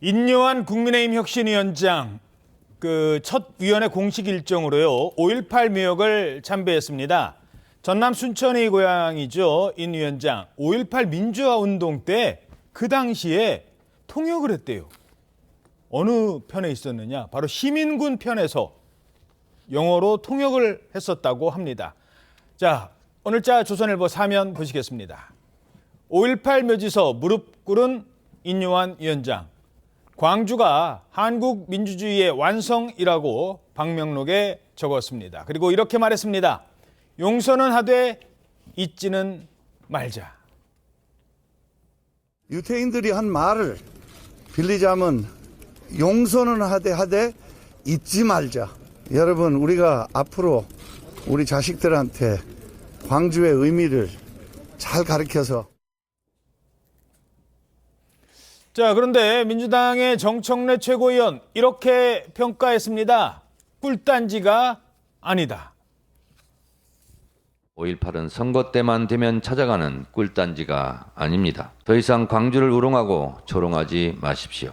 인요한 국민의힘 혁신위원장 첫 위원회 공식 일정으로요. 5.18 미역을 참배했습니다. 전남 순천이 고향이죠. 인 위원장 5.18 민주화 운동 때 그 당시에 통역을 했대요. 어느 편에 있었느냐? 바로 시민군 편에서 영어로 통역을 했었다고 합니다. 자, 오늘자 조선일보 사면 보시겠습니다. 5.18 묘지서 무릎 꿇은 인요한 위원장. 광주가 한국 민주주의의 완성이라고 방명록에 적었습니다. 그리고 이렇게 말했습니다. 용서는 하되 잊지는 말자. 유태인들이 한 말을 빌리자면 용서는 하되 잊지 말자. 여러분, 우리가 앞으로 우리 자식들한테 광주의 의미를 잘 가르쳐서. 자, 그런데 민주당의 정청래 최고위원 이렇게 평가했습니다. 꿀단지가 아니다. 5.18은 선거 때만 되면 찾아가는 꿀단지가 아닙니다. 더 이상 광주를 우롱하고 조롱하지 마십시오.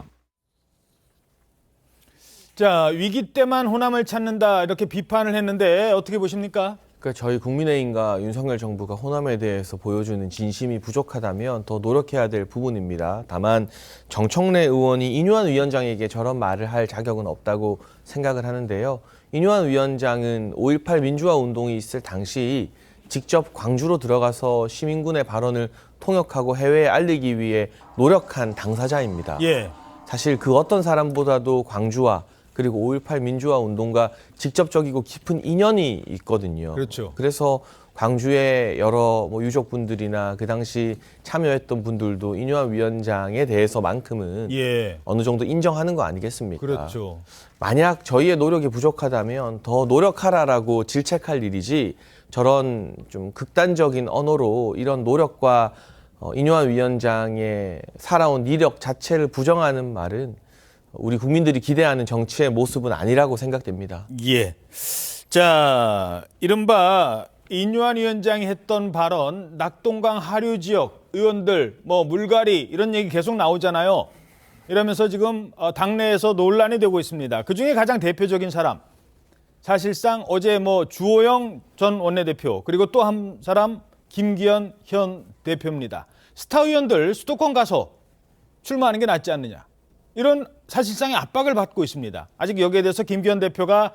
자, 위기 때만 호남을 찾는다 이렇게 비판을 했는데 어떻게 보십니까? 그러니까 저희 국민의힘과 윤석열 정부가 호남에 대해서 보여주는 진심이 부족하다면 더 노력해야 될 부분입니다. 다만 정청래 의원이 인요한 위원장에게 저런 말을 할 자격은 없다고 생각을 하는데요. 인요한 위원장은 5.18 민주화 운동이 있을 당시 직접 광주로 들어가서 시민군의 발언을 통역하고 해외에 알리기 위해 노력한 당사자입니다. 예. 사실 그 어떤 사람보다도 광주와 그리고 5.18 민주화 운동과 직접적이고 깊은 인연이 있거든요. 그렇죠. 그래서 광주의 여러 유족분들이나 그 당시 참여했던 분들도 인요한 위원장에 대해서만큼은 어느 정도 인정하는 거 아니겠습니까? 그렇죠. 만약 저희의 노력이 부족하다면 더 노력하라라고 질책할 일이지 저런 좀 극단적인 언어로 이런 노력과 인요한 위원장의 살아온 이력 자체를 부정하는 말은 우리 국민들이 기대하는 정치의 모습은 아니라고 생각됩니다. 예. 자, 이른바 인요한 위원장이 했던 발언, 낙동강 하류 지역 의원들, 물갈이 이런 얘기 계속 나오잖아요. 이러면서 지금 당내에서 논란이 되고 있습니다. 그중에 가장 대표적인 사람, 사실상 어제 주호영 전 원내대표, 그리고 또 한 사람 김기현 현 대표입니다. 스타 의원들 수도권 가서 출마하는 게 낫지 않느냐. 이런 사실상의 압박을 받고 있습니다. 아직 여기에 대해서 김기현 대표가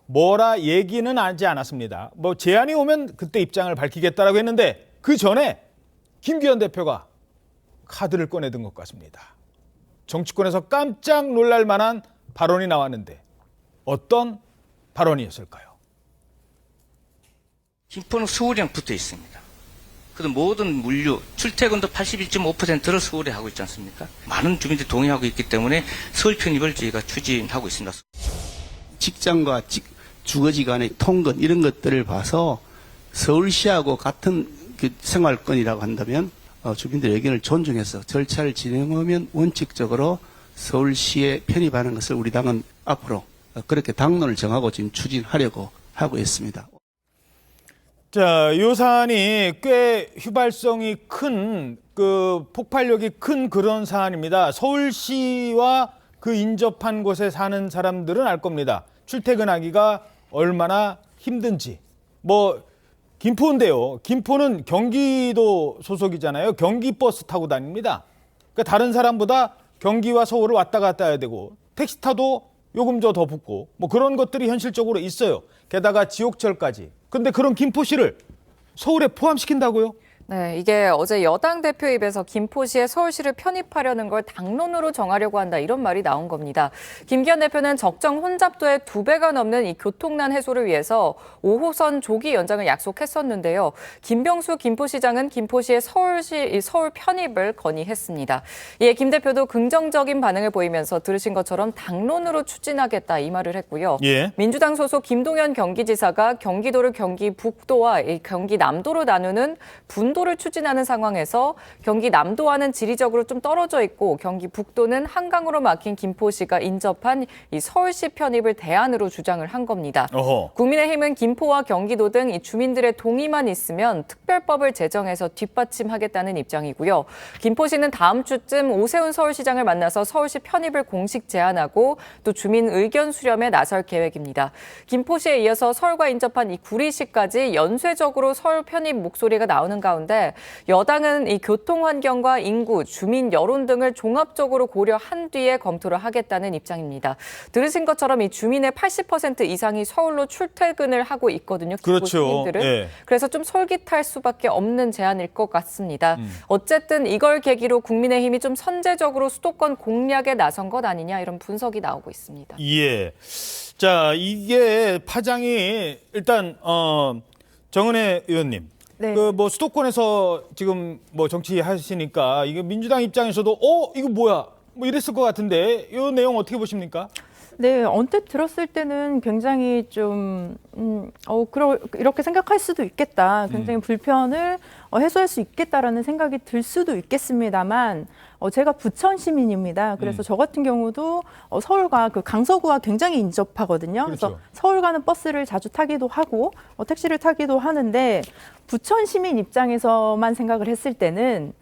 뭐라 얘기는 하지 않았습니다. 제안이 오면 그때 입장을 밝히겠다라고 했는데 그 전에 김기현 대표가 카드를 꺼내든 것 같습니다. 정치권에서 깜짝 놀랄 만한 발언이 나왔는데 어떤 발언이었을까요? 김포는 서울이랑 붙어 있습니다. 그래서 모든 물류, 출퇴근도 81.5%를 서울에 하고 있지 않습니까? 많은 주민들이 동의하고 있기 때문에 서울 편입을 저희가 추진하고 있습니다. 직장과 주거지 간의 통근 이런 것들을 봐서 서울시하고 같은 그 생활권이라고 한다면 주민들의 의견을 존중해서 절차를 진행하면 원칙적으로 서울시에 편입하는 것을 우리 당은 앞으로 그렇게 당론을 정하고 지금 추진하려고 하고 있습니다. 자, 이 사안이 꽤 휘발성이 큰, 폭발력이 큰 그런 사안입니다. 서울시와 그 인접한 곳에 사는 사람들은 알 겁니다. 출퇴근하기가 얼마나 힘든지. 김포인데요. 김포는 경기도 소속이잖아요. 경기버스 타고 다닙니다. 그러니까 다른 사람보다 경기와 서울을 왔다 갔다 해야 되고 택시 타도 요금조 더 붙고 그런 것들이 현실적으로 있어요. 게다가 지옥철까지. 근데 그런 김포시를 서울에 포함시킨다고요? 네, 이게 어제 여당 대표 입에서 김포시에 서울시를 편입하려는 걸 당론으로 정하려고 한다 이런 말이 나온 겁니다. 김기현 대표는 적정 혼잡도의 2배가 넘는 이 교통난 해소를 위해서 5호선 조기 연장을 약속했었는데요. 김병수 김포시장은 김포시의 서울 편입을 건의했습니다. 이에 김 대표도 긍정적인 반응을 보이면서 들으신 것처럼 당론으로 추진하겠다 이 말을 했고요. 예. 민주당 소속 김동연 경기지사가 경기도를 경기 북도와 경기 남도로 나누는 분도 남도를 추진하는 상황에서 경기 남도와는 지리적으로 좀 떨어져 있고 경기 북도는 한강으로 막힌 김포시가 인접한 이 서울시 편입을 대안으로 주장을 한 겁니다. 어허. 국민의힘은 김포와 경기도 등 이 주민들의 동의만 있으면 특별법을 제정해서 뒷받침하겠다는 입장이고요. 김포시는 다음 주쯤 오세훈 서울시장을 만나서 서울시 편입을 공식 제안하고 또 주민 의견 수렴에 나설 계획입니다. 김포시에 이어서 서울과 인접한 이 구리시까지 연쇄적으로 서울 편입 목소리가 나오는 가운데 여당은 이 교통 환경과 인구, 주민 여론 등을 종합적으로 고려한 뒤에 검토를 하겠다는 입장입니다. 들으신 것처럼 이 주민의 80% 이상이 서울로 출퇴근을 하고 있거든요. 그렇죠. 시민들은. 예. 그래서 좀 솔깃할 수밖에 없는 제안일 것 같습니다. 어쨌든 이걸 계기로 국민의힘이 좀 선제적으로 수도권 공략에 나선 것 아니냐 이런 분석이 나오고 있습니다. 예. 자, 이게 파장이 일단 정은혜 의원님. 네. 그 뭐 수도권에서 지금 뭐 정치하시니까 이게 민주당 입장에서도 이거 뭐야? 뭐 이랬을 것 같은데 이 내용 어떻게 보십니까? 네, 언뜻 들었을 때는 굉장히 좀, 이렇게 생각할 수도 있겠다. 굉장히 불편을 해소할 수 있겠다라는 생각이 들 수도 있겠습니다만, 제가 부천 시민입니다. 그래서 저 같은 경우도 서울과 그 강서구와 굉장히 인접하거든요. 그래서 그렇죠. 서울 가는 버스를 자주 타기도 하고, 택시를 타기도 하는데, 부천 시민 입장에서만 생각을 했을 때는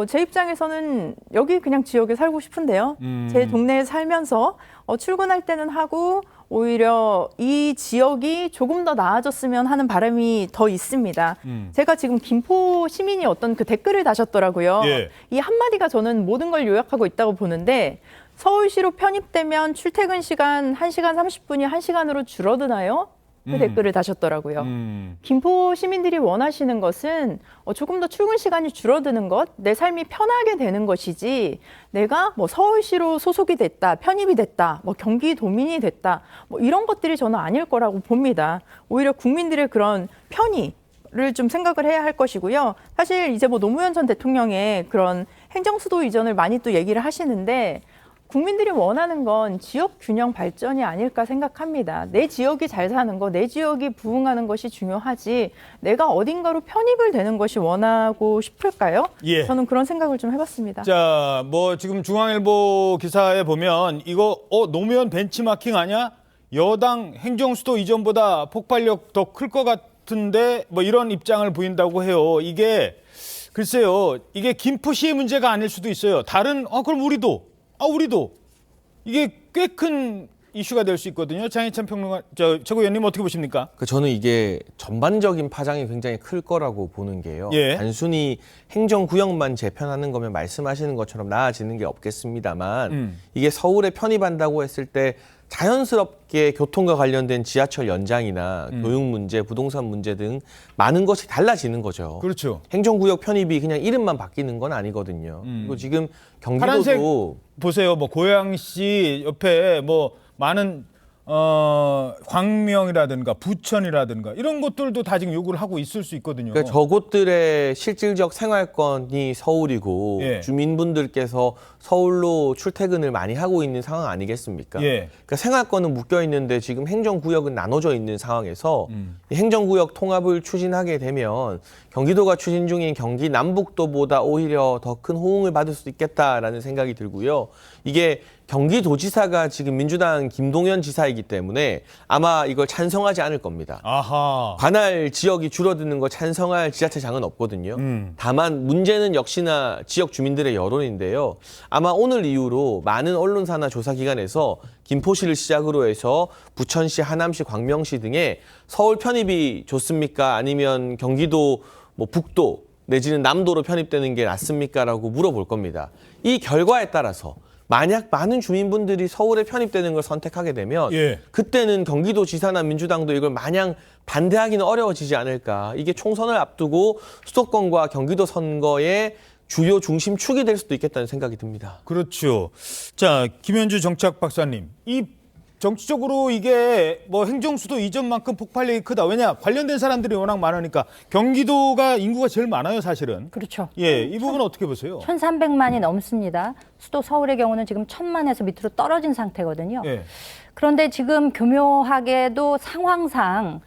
제 입장에서는 여기 그냥 지역에 살고 싶은데요. 제 동네에 살면서 출근할 때는 하고 오히려 이 지역이 조금 더 나아졌으면 하는 바람이 더 있습니다. 제가 지금 김포 시민이 어떤 그 댓글을 다셨더라고요. 예. 이 한마디가 저는 모든 걸 요약하고 있다고 보는데 서울시로 편입되면 출퇴근 시간 1시간 30분이 1시간으로 줄어드나요? 그 댓글을 다셨더라고요. 김포 시민들이 원하시는 것은 조금 더 출근 시간이 줄어드는 것, 내 삶이 편하게 되는 것이지 내가 뭐 서울시로 소속이 됐다, 편입이 됐다, 뭐 경기도민이 됐다, 뭐 이런 것들이 저는 아닐 거라고 봅니다. 오히려 국민들의 그런 편의를 좀 생각을 해야 할 것이고요. 사실 이제 뭐 노무현 전 대통령의 그런 행정수도 이전을 많이 또 얘기를 하시는데 국민들이 원하는 건 지역 균형 발전이 아닐까 생각합니다. 내 지역이 잘 사는 거, 내 지역이 부흥하는 것이 중요하지 내가 어딘가로 편입을 되는 것이 원하고 싶을까요? 예. 저는 그런 생각을 좀 해봤습니다. 자, 뭐 지금 중앙일보 기사에 보면 이거 노무현 벤치마킹 아니야? 여당 행정수도 이전보다 폭발력 더 클 것 같은데 뭐 이런 입장을 보인다고 해요. 이게 글쎄요, 이게 김포시의 문제가 아닐 수도 있어요. 다른 그럼 우리도 이게 꽤 큰 이슈가 될 수 있거든요. 장희찬 평론가, 최고위원님 어떻게 보십니까? 저는 이게 전반적인 파장이 굉장히 클 거라고 보는 게요. 예. 단순히 행정구역만 재편하는 거면 말씀하시는 것처럼 나아지는 게 없겠습니다만 이게 서울에 편입한다고 했을 때 자연스럽게 교통과 관련된 지하철 연장이나 교육 문제, 부동산 문제 등 많은 것이 달라지는 거죠. 그렇죠. 행정구역 편입이 그냥 이름만 바뀌는 건 아니거든요. 그리고 지금 파란색 경기도도 보세요. 뭐 고양시 옆에 뭐 많은 광명이라든가 부천이라든가 이런 것들도 다 지금 요구를 하고 있을 수 있거든요. 그러니까 저곳들의 실질적 생활권이 서울이고 예. 주민분들께서 서울로 출퇴근을 많이 하고 있는 상황 아니겠습니까? 예. 그러니까 생활권은 묶여 있는데 지금 행정구역은 나눠져 있는 상황에서 이 행정구역 통합을 추진하게 되면 경기도가 추진 중인 경기 남북도보다 오히려 더 큰 호응을 받을 수 있겠다라는 생각이 들고요. 이게 경기도지사가 지금 민주당 김동연 지사이기 때문에 아마 이걸 찬성하지 않을 겁니다. 아하. 관할 지역이 줄어드는 거 찬성할 지자체장은 없거든요. 다만 문제는 역시나 지역 주민들의 여론인데요. 아마 오늘 이후로 많은 언론사나 조사기관에서 김포시를 시작으로 해서 부천시, 하남시, 광명시 등의 서울 편입이 좋습니까? 아니면 경기도 뭐 북도 내지는 남도로 편입되는 게 낫습니까? 라고 물어볼 겁니다. 이 결과에 따라서 만약 많은 주민분들이 서울에 편입되는 걸 선택하게 되면 예. 그때는 경기도지사나 민주당도 이걸 마냥 반대하기는 어려워지지 않을까. 이게 총선을 앞두고 수도권과 경기도 선거의 주요 중심축이 될 수도 있겠다는 생각이 듭니다. 그렇죠. 자, 김현주 정치학 박사님. 이 정치적으로 이게 뭐 행정수도 이전만큼 폭발력이 크다. 왜냐? 관련된 사람들이 워낙 많으니까 경기도가 인구가 제일 많아요, 사실은. 그렇죠. 예, 이 부분 어떻게 보세요? 1,300만이 넘습니다. 수도 서울의 경우는 지금 1,000만에서 밑으로 떨어진 상태거든요. 예. 그런데 지금 교묘하게도 상황상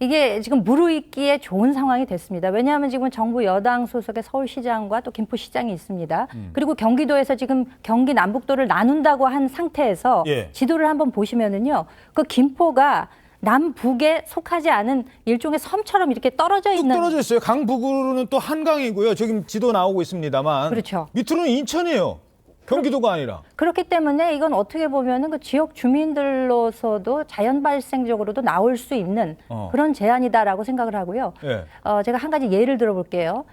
이게 지금 무르익기에 좋은 상황이 됐습니다. 왜냐하면 지금 정부 여당 소속의 서울시장과 또 김포시장이 있습니다. 그리고 경기도에서 지금 경기 남북도를 나눈다고 한 상태에서 예. 지도를 한번 보시면은요. 그 김포가 남북에 속하지 않은 일종의 섬처럼 이렇게 떨어져 뚝 있는. 떨어져 있어요. 강북으로는 또 한강이고요. 지금 지도 나오고 있습니다만. 그렇죠. 밑으로는 인천이에요. 경기도가 아니라. 그렇기 때문에 이건 어떻게 보면은 그 지역 주민들로서도 자연 발생적으로도 나올 수 있는 그런 제안이다라고 생각을 하고요. 예. 제가 한 가지 예를 들어볼게요.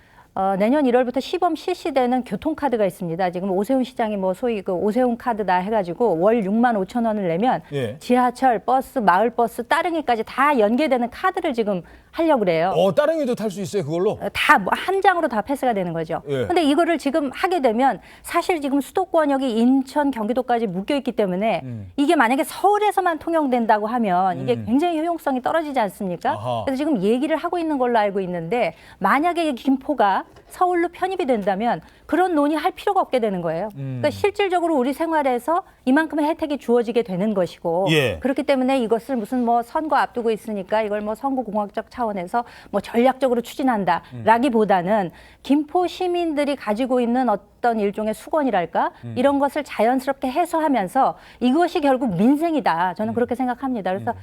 내년 1월부터 시범 실시되는 교통카드가 있습니다. 지금 오세훈 시장이 뭐 소위 그 오세훈 카드다 해가지고 월 6만 5천 원을 내면 예. 지하철, 버스, 마을버스, 따릉이까지 다 연계되는 카드를 지금 하려고 그래요. 따릉이도 탈 수 있어요, 그걸로? 다 한 장으로 다 패스가 되는 거죠. 예. 근데 이거를 지금 하게 되면 사실 지금 수도권역이 인천, 경기도까지 묶여 있기 때문에 이게 만약에 서울에서만 통용된다고 하면 이게 굉장히 효용성이 떨어지지 않습니까? 아하. 그래서 지금 얘기를 하고 있는 걸로 알고 있는데 만약에 이 김포가 서울로 편입이 된다면 그런 논의할 필요가 없게 되는 거예요. 그러니까 실질적으로 우리 생활에서 이만큼의 혜택이 주어지게 되는 것이고 예. 그렇기 때문에 이것을 무슨 뭐 선거 앞두고 있으니까 이걸 뭐 선거공학적 차원에서 뭐 전략적으로 추진한다라기보다는 김포 시민들이 가지고 있는 어떤 일종의 수건이랄까 이런 것을 자연스럽게 해소하면서 이것이 결국 민생이다. 저는 그렇게 생각합니다. 그래서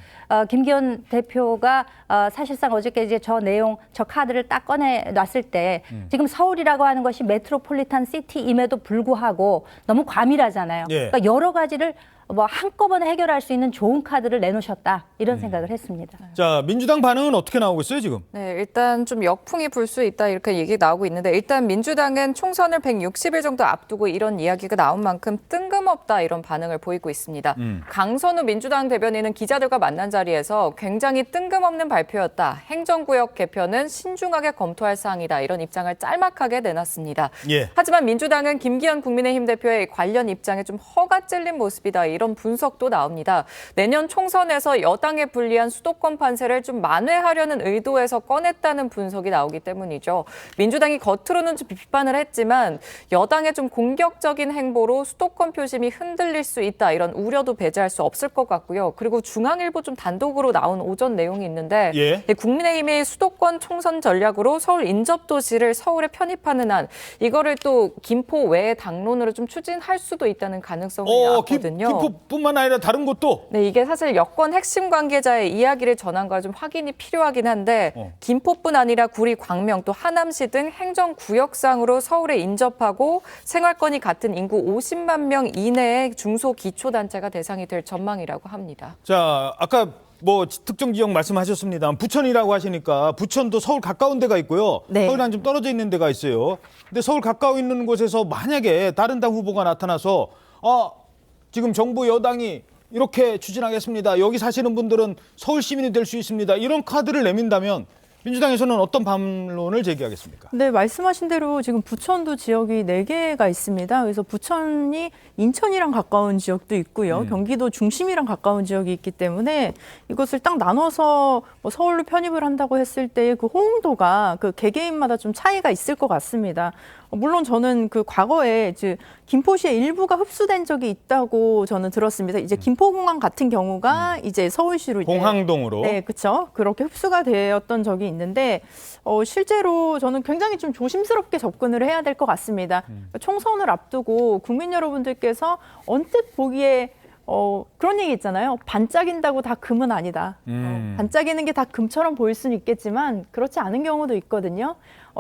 김기현 대표가 사실상 어저께 이제 저 내용, 저 카드를 딱 꺼내 놨을 때 지금 서울이라고 하는 것이 메트로폴리탄 시티임에도 불구하고 너무 과밀하잖아요. 예. 그러니까 여러 가지를 뭐 한꺼번에 해결할 수 있는 좋은 카드를 내놓으셨다. 이런 생각을 했습니다. 자, 민주당 반응은 어떻게 나오고 있어요, 지금? 네, 일단 좀 역풍이 불 수 있다 이렇게 얘기 나오고 있는데 일단 민주당은 총선을 160일 정도 앞두고 이런 이야기가 나온 만큼 뜬금없다 이런 반응을 보이고 있습니다. 강선우 민주당 대변인은 기자들과 만난 자리에서 굉장히 뜬금없는 발표였다. 행정구역 개편은 신중하게 검토할 사항이다. 이런 입장을 짤막하게 내놨습니다. 예. 하지만 민주당은 김기현 국민의힘 대표의 관련 입장에 좀 허가 찔린 모습이다. 이런 분석도 나옵니다. 내년 총선에서 여당에 불리한 수도권 판세를 좀 만회하려는 의도에서 꺼냈다는 분석이 나오기 때문이죠. 민주당이 겉으로는 좀 비판을 했지만 여당의 좀 공격적인 행보로 수도권 표심이 흔들릴 수 있다. 이런 우려도 배제할 수 없을 것 같고요. 그리고 중앙일보 좀 단독으로 나온 오전 내용이 있는데 예. 국민의힘의 수도권 총선 전략으로 서울 인접도시를 서울에 편입하는 한 이거를 또 김포 외의 당론으로 좀 추진할 수도 있다는 가능성이 나왔거든요. 김포뿐만 아니라 다른 곳도. 네, 이게 사실 여권 핵심 관계자의 이야기를 전한 거와 좀 확인이 필요하긴 한데 김포뿐 아니라 구리, 광명 또 하남시 등 행정구역상으로 서울에 인접하고 생활권이 같은 인구 50만 명 이내의 중소기초단체가 대상이 될 전망이라고 합니다. 자, 아까 뭐 특정 지역 말씀하셨습니다. 부천이라고 하시니까 부천도 서울 가까운 데가 있고요. 네. 서울이랑 좀 떨어져 있는 데가 있어요. 근데 서울 가까워 있는 곳에서 만약에 다른 당 후보가 나타나서 지금 정부 여당이 이렇게 추진하겠습니다. 여기 사시는 분들은 서울 시민이 될 수 있습니다. 이런 카드를 내민다면 민주당에서는 어떤 반론을 제기하겠습니까? 네, 말씀하신 대로 지금 부천도 지역이 4개가 있습니다. 그래서 부천이 인천이랑 가까운 지역도 있고요. 경기도 중심이랑 가까운 지역이 있기 때문에 이것을 딱 나눠서 뭐 서울로 편입을 한다고 했을 때 그 호응도가 그 개개인마다 좀 차이가 있을 것 같습니다. 물론 저는 그 과거에 김포시의 일부가 흡수된 적이 있다고 저는 들었습니다. 이제 김포공항 같은 경우가 이제 서울시로 공항동으로. 네, 그렇죠. 그렇게 흡수가 되었던 적이 있는데 실제로 저는 굉장히 좀 조심스럽게 접근을 해야 될 것 같습니다. 총선을 앞두고 국민 여러분들께서 언뜻 보기에 그런 얘기 있잖아요. 반짝인다고 다 금은 아니다. 반짝이는 게 다 금처럼 보일 수는 있겠지만 그렇지 않은 경우도 있거든요.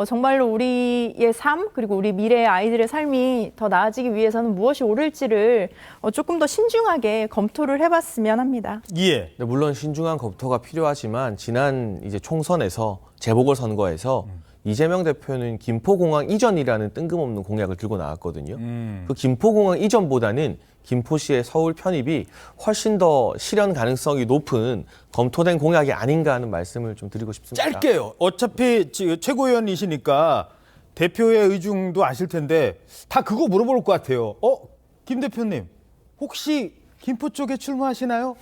정말로 우리의 삶 그리고 우리 미래의 아이들의 삶이 더 나아지기 위해서는 무엇이 옳을지를 조금 더 신중하게 검토를 해봤으면 합니다. 예. 네, 물론 신중한 검토가 필요하지만 지난 이제 총선에서 재보궐선거에서 이재명 대표는 김포공항 이전이라는 뜬금없는 공약을 들고 나왔거든요. 그 김포공항 이전보다는 김포시의 서울 편입이 훨씬 더 실현 가능성이 높은 검토된 공약이 아닌가 하는 말씀을 좀 드리고 싶습니다. 짧게요. 어차피 최고위원이시니까 대표의 의중도 아실 텐데 다 그거 물어볼 것 같아요. 김 대표님 혹시 김포 쪽에 출마하시나요?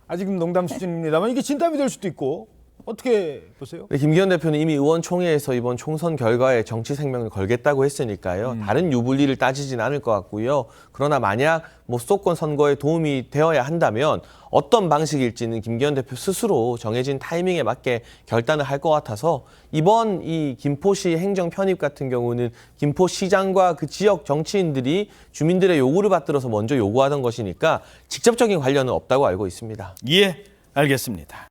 아직은 농담 수준입니다만 이게 진담이 될 수도 있고 어떻게 보세요? 네, 김기현 대표는 이미 의원총회에서 이번 총선 결과에 정치 생명을 걸겠다고 했으니까요. 다른 유불리를 따지진 않을 것 같고요. 그러나 만약 수도권 선거에 도움이 되어야 한다면 어떤 방식일지는 김기현 대표 스스로 정해진 타이밍에 맞게 결단을 할 것 같아서 이번 이 김포시 행정 편입 같은 경우는 김포시장과 그 지역 정치인들이 주민들의 요구를 받들어서 먼저 요구하던 것이니까 직접적인 관련은 없다고 알고 있습니다. 예, 알겠습니다.